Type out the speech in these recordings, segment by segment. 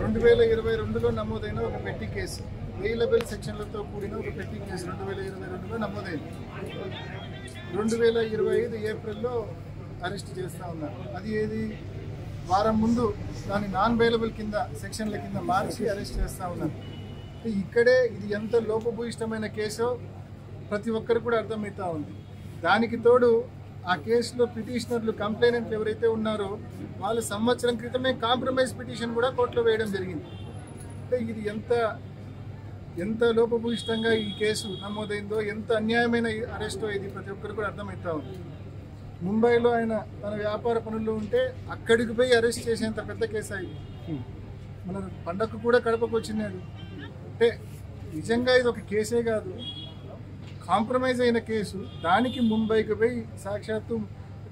2022లో నమోదైన ఒక పెట్టి కేసు, వేలబుల్ సెక్షన్లతో కూడిన ఒక పెట్టి కేసు 2022లో నమోదైంది. 2025 ఏప్రిల్లో అరెస్ట్ చేస్తూ ఉన్నారు. అది ఏది వారం ముందు దాని నాన్ బెయిలబుల్ కింద సెక్షన్ల కింద మార్చి అరెస్ట్ చేస్తూ ఉన్నారు. ఇక్కడే ఇది ఎంత లోపభూయిష్టమైన కేసో ప్రతి ఒక్కరు కూడా అర్థమవుతూ ఉంది. దానికి తోడు ఆ కేసులో పిటిషనర్లు కంప్లైనెంట్లు ఎవరైతే ఉన్నారో వాళ్ళు సంవత్సరం క్రితమే కాంప్రమైజ్ పిటిషన్ కూడా కోర్టులో వేయడం జరిగింది. అంటే ఇది ఎంత లోపభూయిష్టంగా ఈ కేసు నమోదైందో, ఎంత అన్యాయమైన అరెస్టో ఇది ప్రతి ఒక్కరు కూడా అర్థమవుతా ఉంది. ముంబైలో ఆయన తన వ్యాపార పనుల్లో ఉంటే అక్కడికి పోయి అరెస్ట్ చేసేంత పెద్ద కేసు అయింది. మన పండగకు కూడా కడపకు వచ్చినాడు. అంటే నిజంగా ఇది ఒక కేసే కాదు, కాంప్రమైజ్ అయిన కేసు. దానికి ముంబైకి పోయి సాక్షాత్తు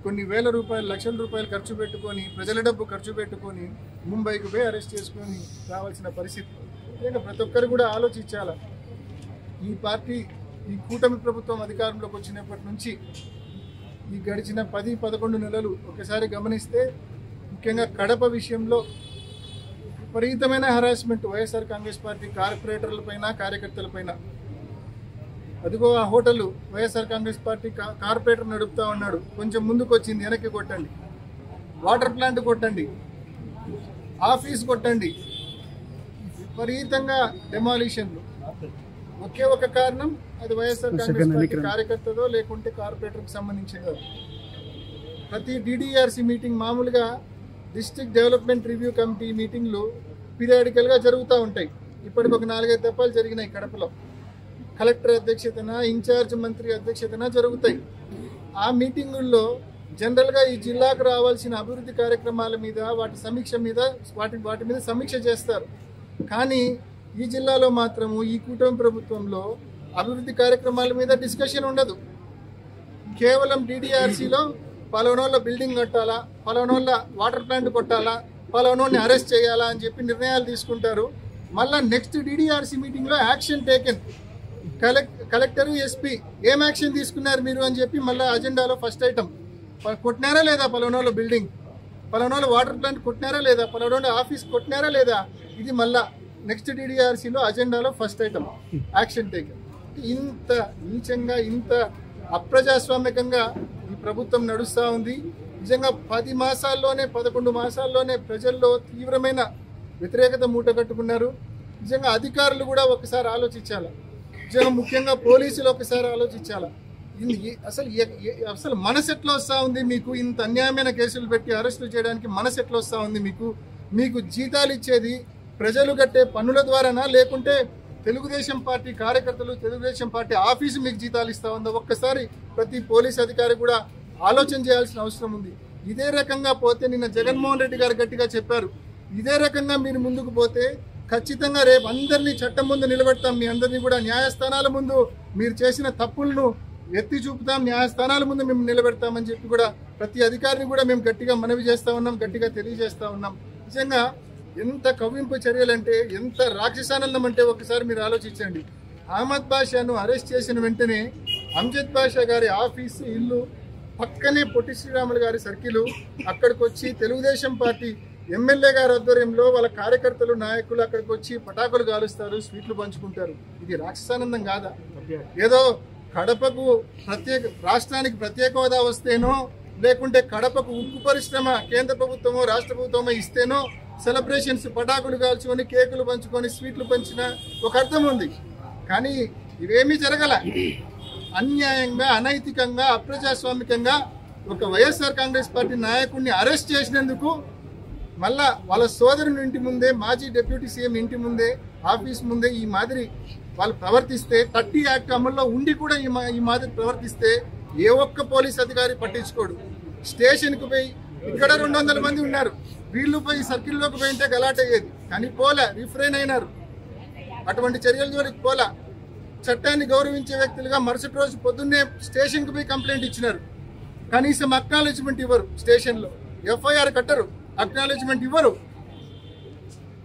కొన్ని వేల రూపాయలు, లక్షల రూపాయలు ఖర్చు పెట్టుకొని, ప్రజల డబ్బు ఖర్చు పెట్టుకొని ముంబైకి పోయి అరెస్ట్ చేసుకొని రావాల్సిన పరిస్థితి. ఇంకా ప్రతి ఒక్కరు కూడా ఆలోచించాలి. ఈ పార్టీ, ఈ కూటమి ప్రభుత్వం అధికారంలోకి వచ్చినప్పటి నుంచి ఈ గడిచిన 10-11 నెలలు ఒకసారి గమనిస్తే ముఖ్యంగా కడప విషయంలో విపరీతమైన హరాస్మెంట్ వైఎస్ఆర్ కాంగ్రెస్ పార్టీ కార్పొరేటర్లపైన, కార్యకర్తలపైన. అదిగో ఆ హోటల్ వైఎస్ఆర్ కాంగ్రెస్ పార్టీ కార్పొరేటర్ నడుపుతా ఉన్నాడు, కొంచెం ముందుకు వచ్చింది వెనక్కి కొట్టండి, వాటర్ ప్లాంట్ కొట్టండి, ఆఫీస్ కొట్టండి, విపరీతంగా డెమాలిషన్లు. ఒకే ఒక కారణం, అది వైఎస్ఆర్ కాంగ్రెస్ పార్టీ కార్యకర్తదో లేకుంటే కార్పొరేటర్కి సంబంధించినదో. ప్రతి డిడిఆర్సి మీటింగ్, మామూలుగా డిస్ట్రిక్ట్ డెవలప్మెంట్ రివ్యూ కమిటీ మీటింగ్లు పీరియాడికల్గా జరుగుతూ ఉంటాయి. ఇప్పటికి ఒక 4-5 దఫాలు జరిగినాయి కడపలో. కలెక్టర్ అధ్యక్షతన, ఇన్ఛార్జ్ మంత్రి అధ్యక్షతన జరుగుతాయి. ఆ మీటింగుల్లో జనరల్గా ఈ జిల్లాకు రావాల్సిన అభివృద్ధి కార్యక్రమాల మీద, వాటి సమీక్ష మీద, వాటి మీద సమీక్ష చేస్తారు. కానీ ఈ జిల్లాలో మాత్రము ఈ కూటమి ప్రభుత్వంలో అభివృద్ధి కార్యక్రమాల మీద డిస్కషన్ ఉండదు. కేవలం డిడిఆర్సీలో పలానోళ్ళ బిల్డింగ్ కట్టాలా, పలానోళ్ళ వాటర్ ప్లాంట్ కొట్టాలా, పలానోళ్ళని అరెస్ట్ చేయాలా అని చెప్పి నిర్ణయాలు తీసుకుంటారు. మళ్ళీ నెక్స్ట్ డిడిఆర్సీ మీటింగ్లో యాక్షన్ టేకెన్, కలెక్టర్, ఎస్పీ ఏం యాక్షన్ తీసుకున్నారు మీరు అని చెప్పి మళ్ళీ అజెండాలో ఫస్ట్ ఐటమ్, కొట్టినారా లేదా పలానోళ్ళ బిల్డింగ్, పలానోళ్ళ వాటర్ ప్లాంట్ కొట్టినారా లేదా, పలానోళ్ళ ఆఫీస్ కొట్టినారా లేదా, ఇది మళ్ళా నెక్స్ట్ డిడిఆర్సీలో అజెండాలో ఫస్ట్ ఐటమ్ యాక్షన్ టేకెన్. ఇంత నీచంగా, ఇంత అప్రజాస్వామికంగా ఈ ప్రభుత్వం నడుస్తూ ఉంది. నిజంగా 10 మాసాల్లోనే, 11 మాసాల్లోనే ప్రజల్లో తీవ్రమైన వ్యతిరేకత మూట కట్టుకున్నారు. నిజంగా అధికారులు కూడా ఒకసారి ఆలోచించాలి. నిజంగా ముఖ్యంగా పోలీసులు ఒకసారి ఆలోచించాలి. అసలు మనసు ఎట్లా వస్తూ ఉంది మీకు? ఇంత అన్యాయమైన కేసులు పెట్టి అరెస్టులు చేయడానికి మనసు ఎట్లా వస్తూ ఉంది మీకు? మీకు జీతాలు ఇచ్చేది ప్రజలు కట్టే పన్నుల ద్వారానా, లేకుంటే తెలుగుదేశం పార్టీ కార్యకర్తలు, తెలుగుదేశం పార్టీ ఆఫీసు మీకు జీతాలు ఇస్తా ఉందో? ఒక్కసారి ప్రతి పోలీస్ అధికారి కూడా ఆలోచన చేయాల్సిన అవసరం ఉంది. ఇదే రకంగా పోతే, నిన్న జగన్మోహన్ రెడ్డి గారు గట్టిగా చెప్పారు, ఇదే రకంగా మీరు ముందుకు పోతే ఖచ్చితంగా రేపు అందరినీ చట్టం ముందు నిలబెడతాం, మీ అందరినీ కూడా న్యాయస్థానాల ముందు మీరు చేసిన తప్పులను ఎత్తి చూపుతాం, న్యాయస్థానాల ముందు మేము నిలబెడతామని చెప్పి కూడా ప్రతి అధికారిని కూడా మేము గట్టిగా మనవి చేస్తూ ఉన్నాం, గట్టిగా తెలియజేస్తూ ఉన్నాం. నిజంగా ఎంత కవ్వింపు చర్యలంటే, ఎంత రాక్షసానందం అంటే ఒకసారి మీరు ఆలోచించండి. అహ్మద్ బాషాను అరెస్ట్ చేసిన వెంటనే అంజద్ బాషా గారి ఆఫీసు, ఇల్లు పక్కనే పొట్టి శ్రీరాములు గారి సర్కిల్, అక్కడికి వచ్చి తెలుగుదేశం పార్టీ ఎమ్మెల్యే గారి ఆధ్వర్యంలో వాళ్ళ కార్యకర్తలు, నాయకులు అక్కడికి వచ్చి పటాకులు కాలుస్తారు, స్వీట్లు పంచుకుంటారు. ఇది రాక్షసానందం కాదా? ఏదో కడపకు రాష్ట్రానికి ప్రత్యేక హోదా వస్తేనో, లేకుంటే కడపకు ఉక్కు పరిశ్రమ కేంద్ర ప్రభుత్వమో రాష్ట్ర ప్రభుత్వమో ఇస్తేనో సెలబ్రేషన్స్, పటాకులు కాల్చుకొని, కేకులు పంచుకొని, స్వీట్లు పంచిన ఒక అర్థం ఉంది. కానీ ఇవేమీ జరగల. అన్యాయంగా, అనైతికంగా, అప్రజాస్వామికంగా ఒక వైఎస్ఆర్ కాంగ్రెస్ పార్టీ నాయకుడిని అరెస్ట్ చేసినందుకు మళ్ళా వాళ్ళ సోదరుని ఇంటి ముందే, మాజీ డిప్యూటీ సీఎం ఇంటి ముందే, ఆఫీస్ ముందే ఈ మాదిరి వాళ్ళు ప్రవర్తిస్తే, 30 యాక్ట్ అమల్లో ఉండి కూడా ఈ మాదిరి ప్రవర్తిస్తే ఏ ఒక్క పోలీస్ అధికారి పట్టించుకోడు. స్టేషన్కి పోయి, ఇక్కడ 200 మంది ఉన్నారు, వీళ్ళు పోయి సర్కిల్లోకి పోయింటే గలాట్ అయ్యేది. కానీ పోలా, రిఫ్రైన్ అయినారు. అటువంటి చర్యల జోలికి పోలా. చట్టాన్ని గౌరవించే వ్యక్తులుగా మరుసటి రోజు పొద్దున్నే స్టేషన్కి పోయి కంప్లైంట్ ఇచ్చినారు. కనీసం అక్నాలెడ్జ్మెంట్ ఇవ్వరు, స్టేషన్లో ఎఫ్ఐఆర్ కట్టరు, అక్నాలెడ్జ్మెంట్ ఇవ్వరు.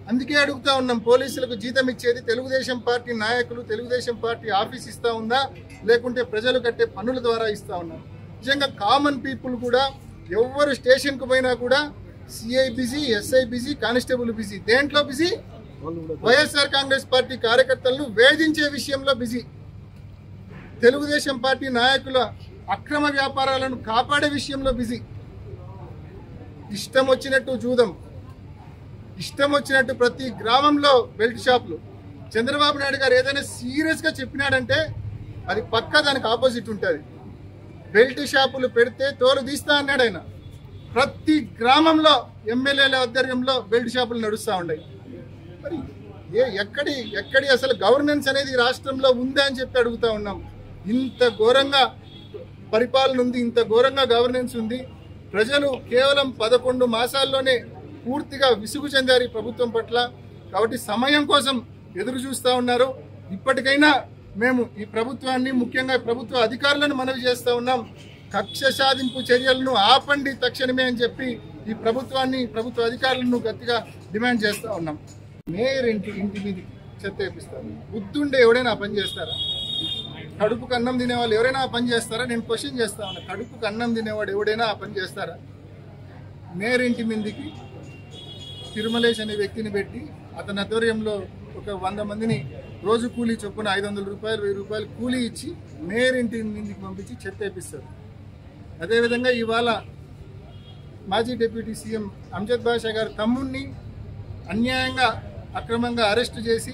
అందుకే అడుగుతా ఉన్నాం, పోలీసులకు జీతం ఇచ్చేది తెలుగుదేశం పార్టీ నాయకులు, తెలుగుదేశం పార్టీ ఆఫీస్ ఇస్తా ఉందా, లేకుంటే ప్రజలు కట్టే పన్నుల ద్వారా ఇస్తా ఉన్నారు? నిజంగా కామన్ పీపుల్ కూడా ఎవ్వరు స్టేషన్కు పోయినా కూడా CI busy, SI busy, constable busy. దేంట్లో బిజీ? వైఎస్ఆర్ కాంగ్రెస్ పార్టీ కార్యకర్తలను వేధించే విషయంలో బిజీ. తెలుగుదేశం పార్టీ నాయకుల అక్రమ వ్యాపారాలను కాపాడే విషయంలో బిజీ. ఇష్టం వచ్చినట్టు జూదం, ఇష్టం వచ్చినట్టు ప్రతి గ్రామంలో బెల్ట్ షాపులు. చంద్రబాబు నాయుడు గారు ఏదైనా సీరియస్గా చెప్పినాడంటే అది పక్కా దానికి ఆపోజిట్ ఉంటుంది. బెల్ట్ షాపులు పెడితే తోలు తీస్తా అన్నాడు ఆయన. ప్రతి గ్రామంలో ఎమ్మెల్యేల ఆధ్వర్యంలో బెల్ట్ షాపులు నడుస్తూ ఉన్నాయి. మరి ఎక్కడి అసలు గవర్నెన్స్ అనేది రాష్ట్రంలో ఉందా అని చెప్పి అడుగుతా ఉన్నాం. ఇంత ఘోరంగా పరిపాలన ఉంది, ఇంత ఘోరంగా గవర్నెన్స్ ఉంది. ప్రజలు కేవలం 11 మాసాల్లోనే పూర్తిగా విసుగు చెందారు ఈ ప్రభుత్వం పట్ల. కాబట్టి సమయం కోసం ఎదురు చూస్తూ ఉన్నారు. ఇప్పటికైనా మేము ఈ ప్రభుత్వాన్ని, ముఖ్యంగా ప్రభుత్వ అధికారులను మనవి చేస్తూ ఉన్నాం. కక్ష సాధింపు చర్యలను ఆపండి తక్షణమే అని చెప్పి ఈ ప్రభుత్వాన్ని, ప్రభుత్వ అధికారులను గట్టిగా డిమాండ్ చేస్తూ ఉన్నాం. మేయర్ ఇంటి మీద చెత్త వేపిస్తారు. బుద్ధుండే ఎవడైనా పని చేస్తారా? కడుపుకు అన్నం తినేవాళ్ళు ఎవరైనా ఆ పని చేస్తారా? నేను క్వశ్చన్ చేస్తా ఉన్నా. కడుపుకు అన్నం తినేవాడు ఎవడైనా ఆ పని చేస్తారా? మేయర్ ఇంటి మీదకి తిరుమలేష్ అనే వ్యక్తిని పెట్టి అతని ఆధ్వర్యంలో ఒక 100 మందిని రోజు కూలీ చొప్పున 500 రూపాయలు, 1000 రూపాయలు కూలీ ఇచ్చి మేయర్ ఇంటి మీదకి పంపించి చెత్త వేపిస్తారు. అదేవిధంగా ఇవాళ మాజీ డిప్యూటీ సీఎం అంజద్ బాషా గారి తమ్ముడిని అన్యాయంగా, అక్రమంగా అరెస్టు చేసి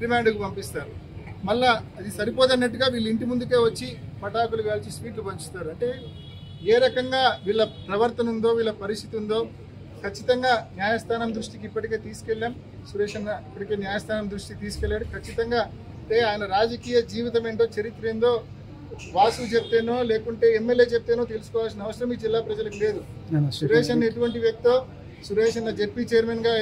రిమాండ్కు పంపిస్తారు. మళ్ళా అది సరిపోదన్నట్టుగా వీళ్ళ ఇంటి ముందుకే వచ్చి పటాకులు కాల్చి స్వీట్లు పంచుతారు. అంటే ఏ రకంగా వీళ్ళ ప్రవర్తన ఉందో, వీళ్ళ పరిస్థితి ఉందో ఖచ్చితంగా న్యాయస్థానం దృష్టికి ఇప్పటికే తీసుకెళ్ళాం. సురేష్ అన్న ఇప్పటికే న్యాయస్థానం దృష్టికి తీసుకెళ్ళాడు. ఖచ్చితంగా అంటే ఆయన రాజకీయ జీవితం ఏంటో, చరిత్ర ఏందో వాసు చెప్తేనో లేకుంటే ఎమ్మెల్యే చెప్తేనో తెలుసుకోవాల్సిన అవసరం ఈ జిల్లా ప్రజలకు లేదు. సురేష్ అన్న ఎటువంటి వ్యక్తో, సురేష్ అన్న జెడ్పీ చైర్మన్గా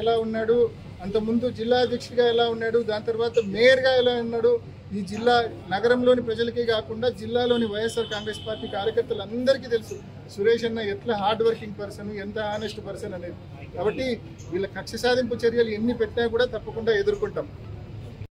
ఎలా ఉన్నాడు, అంతకుముందు జిల్లా అధ్యక్షుడిగా ఎలా ఉన్నాడు, దాని తర్వాత మేయర్గా ఎలా ఉన్నాడు, ఈ జిల్లా నగరంలోని ప్రజలకే కాకుండా జిల్లాలోని వైఎస్ఆర్ కాంగ్రెస్ పార్టీ కార్యకర్తలందరికీ తెలుసు సురేష్ అన్న ఎట్లా హార్డ్ వర్కింగ్ పర్సన్, ఎంత ఆనెస్ట్ పర్సన్ అనేది. కాబట్టి వీళ్ళ కక్ష సాధింపు చర్యలు ఎన్ని పెట్టినా కూడా తప్పకుండా ఎదుర్కొంటాం.